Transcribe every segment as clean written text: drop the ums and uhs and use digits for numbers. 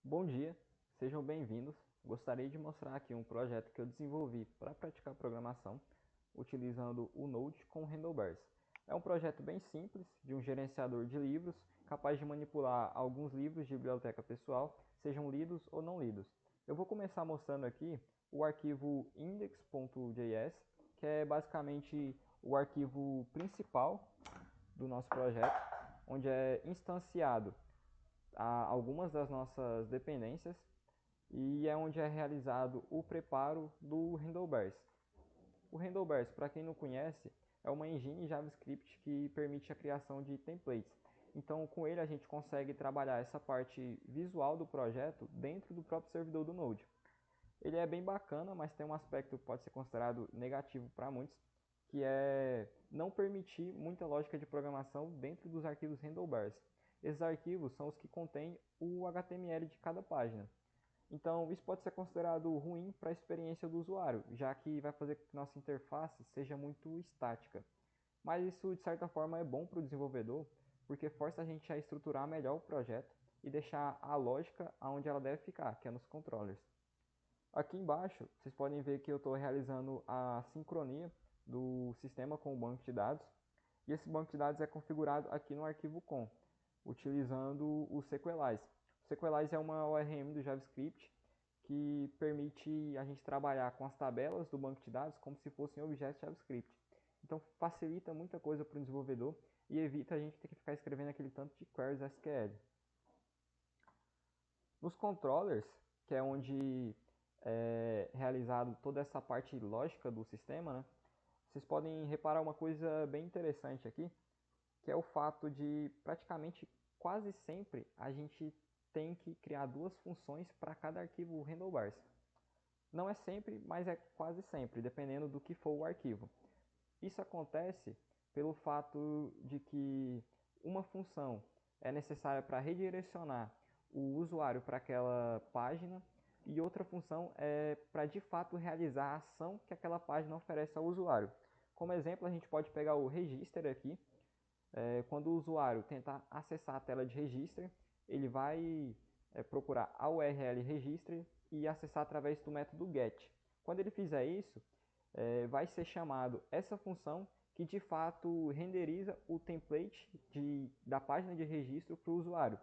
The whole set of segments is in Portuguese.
Bom dia, sejam bem-vindos. Gostaria de mostrar aqui um projeto que eu desenvolvi para praticar programação utilizando o Node com Handlebars. É um projeto bem simples de um gerenciador de livros capaz de manipular alguns livros de biblioteca pessoal, sejam lidos ou não lidos. Eu vou começar mostrando aqui o arquivo index.js, que é basicamente o arquivo principal do nosso projeto, onde é instanciado algumas das nossas dependências e é onde é realizado o preparo do Handlebars. O Handlebars, para quem não conhece, é uma engine JavaScript que permite a criação de templates. Então, com ele a gente consegue trabalhar essa parte visual do projeto dentro do próprio servidor do Node. Ele é bem bacana, mas tem um aspecto que pode ser considerado negativo para muitos, que é não permitir muita lógica de programação dentro dos arquivos handlebars. Esses arquivos são os que contêm o HTML de cada página. Então, isso pode ser considerado ruim para a experiência do usuário, já que vai fazer com que nossa interface seja muito estática. Mas isso, de certa forma, é bom para o desenvolvedor, porque força a gente a estruturar melhor o projeto e deixar a lógica onde ela deve ficar, que é nos controllers. Aqui embaixo, vocês podem ver que eu estou realizando a sincronia do sistema com o banco de dados. E esse banco de dados é configurado aqui no arquivo com, utilizando o Sequelize. O Sequelize é uma ORM do JavaScript que permite a gente trabalhar com as tabelas do banco de dados como se fossem objetos JavaScript. Então facilita muita coisa para o desenvolvedor e evita a gente ter que ficar escrevendo aquele tanto de queries SQL. Nos controllers, que é onde é realizado toda essa parte lógica do sistema, né? Vocês podem reparar uma coisa bem interessante aqui, que é o fato de praticamente quase sempre a gente tem que criar duas funções para cada arquivo handlebars. Não é sempre, mas é quase sempre, dependendo do que for o arquivo. Isso acontece pelo fato de que uma função é necessária para redirecionar o usuário para aquela página e outra função é para de fato realizar a ação que aquela página oferece ao usuário. Como exemplo, a gente pode pegar o register aqui. Quando o usuário tentar acessar a tela de register, ele vai procurar a URL register e acessar através do método get. Quando ele fizer isso, vai ser chamado essa função que de fato renderiza o template da página de registro para o usuário.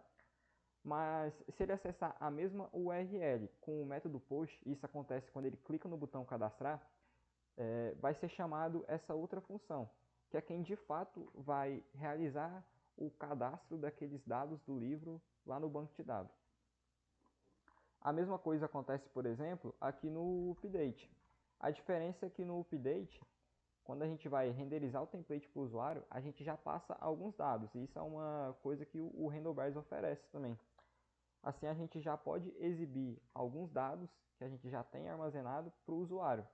Mas se ele acessar a mesma URL com o método post, isso acontece quando ele clica no botão cadastrar, vai ser chamado essa outra função, que é quem de fato vai realizar o cadastro daqueles dados do livro lá no banco de dados. A mesma coisa acontece, por exemplo, aqui no update. A diferença é que no update, quando a gente vai renderizar o template para o usuário, a gente já passa alguns dados. E isso é uma coisa que o Handlebars oferece também. Assim a gente já pode exibir alguns dados que a gente já tem armazenado para o usuário.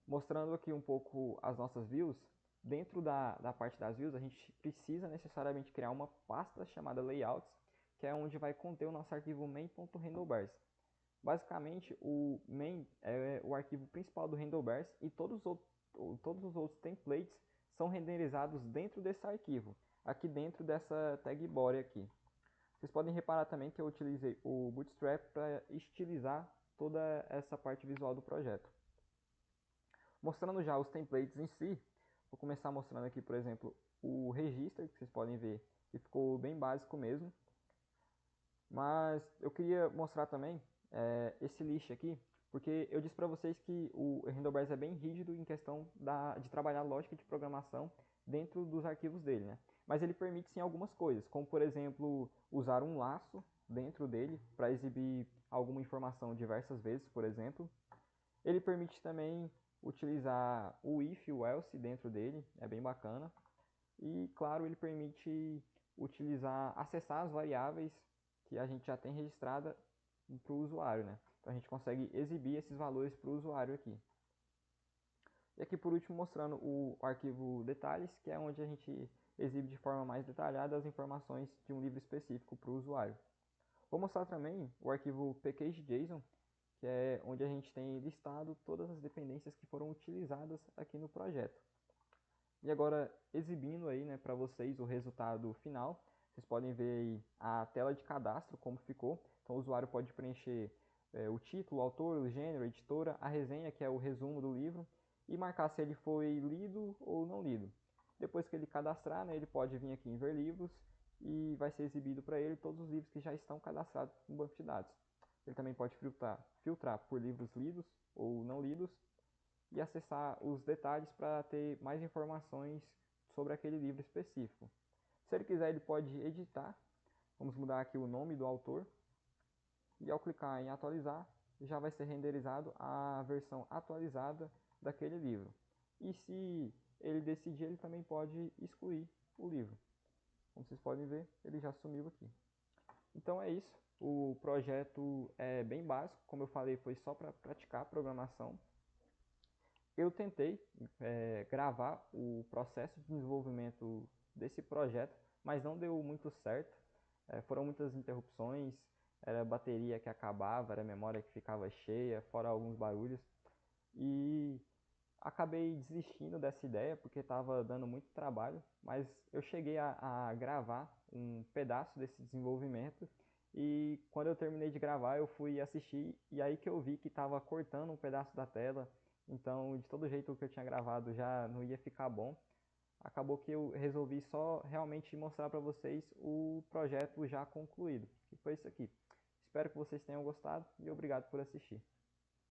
Mostrando aqui um pouco as nossas views, dentro da parte das views a gente precisa necessariamente criar uma pasta chamada layouts, que é onde vai conter o nosso arquivo main.handlebars. Basicamente, o main é o arquivo principal do handlebars e todos os outros templates são renderizados dentro desse arquivo, aqui dentro dessa tag body aqui. Vocês podem reparar também que eu utilizei o Bootstrap para estilizar toda essa parte visual do projeto. Mostrando já os templates em si, vou começar mostrando aqui, por exemplo, o register, que vocês podem ver que ficou bem básico mesmo. Mas eu queria mostrar também esse list aqui, porque eu disse para vocês que o Handlebars é bem rígido em questão de trabalhar lógica de programação dentro dos arquivos dele, né? Mas ele permite sim algumas coisas, como por exemplo, usar um laço dentro dele para exibir alguma informação diversas vezes, por exemplo. Ele permite também utilizar o if e o else dentro dele, é bem bacana. E claro, ele permite acessar as variáveis que a gente já tem registrada para o usuário, né? Então a gente consegue exibir esses valores para o usuário aqui. E aqui por último mostrando o arquivo detalhes, que é onde a gente exibe de forma mais detalhada as informações de um livro específico para o usuário. Vou mostrar também o arquivo package.json, que é onde a gente tem listado todas as dependências que foram utilizadas aqui no projeto. E agora, exibindo aí, né, para vocês o resultado final, Vocês podem ver aí a tela de cadastro, como ficou. Então o usuário pode preencher o título, o autor, o gênero, a editora, a resenha, que é o resumo do livro, e marcar se ele foi lido ou não lido. Depois que ele cadastrar, né, ele pode vir aqui em ver livros e vai ser exibido para ele todos os livros que já estão cadastrados no banco de dados. Ele também pode filtrar por livros lidos ou não lidos e acessar os detalhes para ter mais informações sobre aquele livro específico. Se ele quiser, ele pode editar. Vamos mudar aqui o nome do autor. E ao clicar em atualizar, já vai ser renderizado a versão atualizada daquele livro. E se ele decidir, ele também pode excluir o livro. Como vocês podem ver, ele já sumiu aqui. Então é isso. O projeto é bem básico, como eu falei, foi só para praticar a programação. Eu tentei gravar o processo de desenvolvimento desse projeto, mas não deu muito certo. Foram muitas interrupções, era a bateria que acabava, era a memória que ficava cheia, fora alguns barulhos. E acabei desistindo dessa ideia porque estava dando muito trabalho, mas eu cheguei a gravar um pedaço desse desenvolvimento e quando eu terminei de gravar eu fui assistir e aí que eu vi que estava cortando um pedaço da tela, então de todo jeito o que eu tinha gravado já não ia ficar bom. Acabou que eu resolvi só realmente mostrar para vocês o projeto já concluído, que foi isso aqui. Espero que vocês tenham gostado e obrigado por assistir.